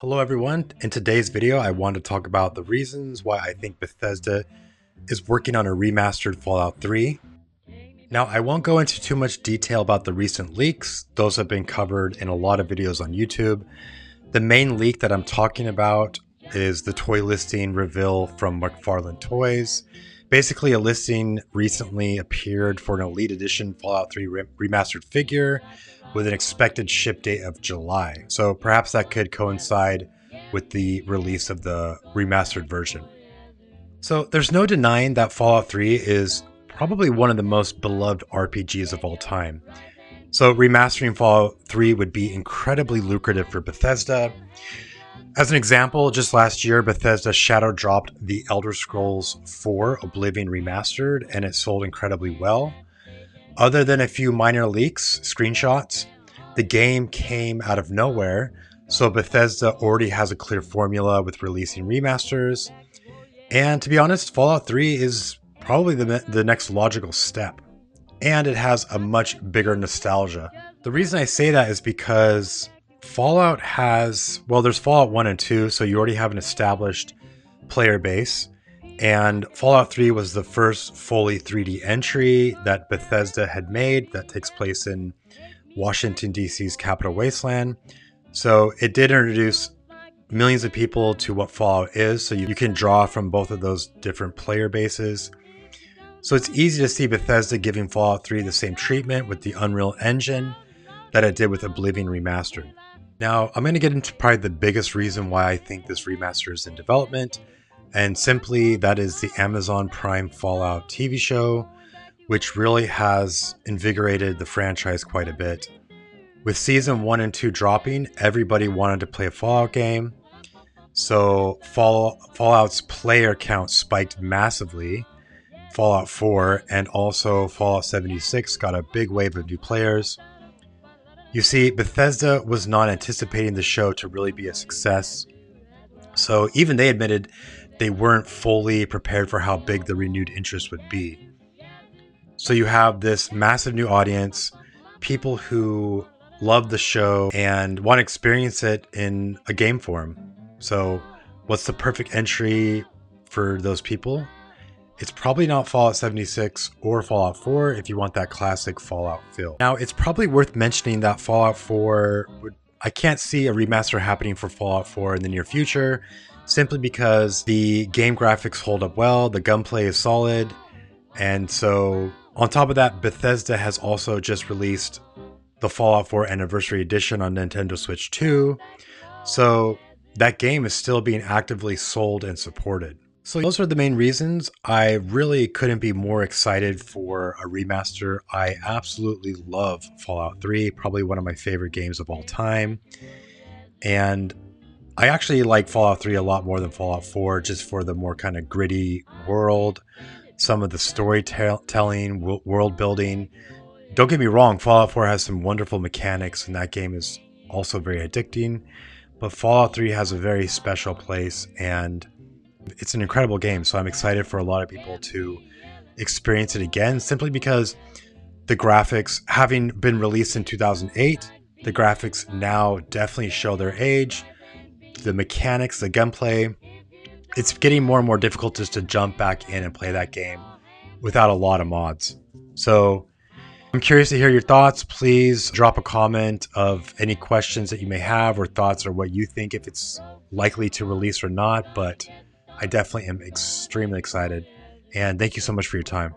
Hello everyone, in today's video I want to talk about the reasons why I think Bethesda is working on a remastered Fallout 3. Now I won't go into too much detail about the recent leaks, those have been covered in a lot of videos on YouTube. The main leak that I'm talking about is the toy listing reveal from McFarlane Toys. Basically a listing recently appeared for an Elite Edition Fallout 3 remastered figure with an expected ship date of July. So perhaps that could coincide with the release of the remastered version. So there's no denying that Fallout 3 is probably one of the most beloved RPGs of all time. So remastering Fallout 3 would be incredibly lucrative for Bethesda. As an example, just last year, Bethesda shadow dropped The Elder Scrolls 4 Oblivion Remastered, and it sold incredibly well. Other than a few minor leaks, screenshots, the game came out of nowhere, so Bethesda already has a clear formula with releasing remasters. And to be honest, Fallout 3 is probably the next logical step. And it has a much bigger nostalgia. The reason I say that is because Fallout has, well, there's Fallout 1 and 2, so you already have an established player base. And Fallout 3 was the first fully 3D entry that Bethesda had made that takes place in Washington, D.C.'s capital wasteland. So it did introduce millions of people to what Fallout is, so you can draw from both of those different player bases. So it's easy to see Bethesda giving Fallout 3 the same treatment with the Unreal Engine that it did with Oblivion Remastered. Now, I'm going to get into probably the biggest reason why I think this remaster is in development, and simply that is the Amazon Prime Fallout TV show, which really has invigorated the franchise quite a bit. With season 1 and 2 dropping, everybody wanted to play a Fallout game, so Fallout's player count spiked massively. Fallout 4 and also Fallout 76 got a big wave of new players. You see, Bethesda was not anticipating the show to really be a success, so even they admitted they weren't fully prepared for how big the renewed interest would be. So you have this massive new audience, people who love the show and want to experience it in a game form. So what's the perfect entry for those people? It's probably not Fallout 76 or Fallout 4 if you want that classic Fallout feel. Now, it's probably worth mentioning that Fallout 4, I can't see a remaster happening for Fallout 4 in the near future, simply because the game graphics hold up well, the gunplay is solid, and so on top of that, Bethesda has also just released the Fallout 4 Anniversary Edition on Nintendo Switch 2, so that game is still being actively sold and supported. So those are the main reasons. I really couldn't be more excited for a remaster. I absolutely love Fallout 3, probably one of my favorite games of all time. And I actually like Fallout 3 a lot more than Fallout 4, just for the more kind of gritty world, some of the storytelling, world building. Don't get me wrong, Fallout 4 has some wonderful mechanics and that game is also very addicting. But Fallout 3 has a very special place and it's an incredible game, so I'm excited for a lot of people to experience it again, simply because the graphics, having been released in 2008, the graphics now definitely show their age. The mechanics, the gunplay, it's getting more and more difficult just to jump back in and play that game without a lot of mods. So I'm curious to hear your thoughts. Please drop a comment of any questions that you may have or thoughts or what you think, if it's likely to release or not, but I definitely am extremely excited, and thank you so much for your time.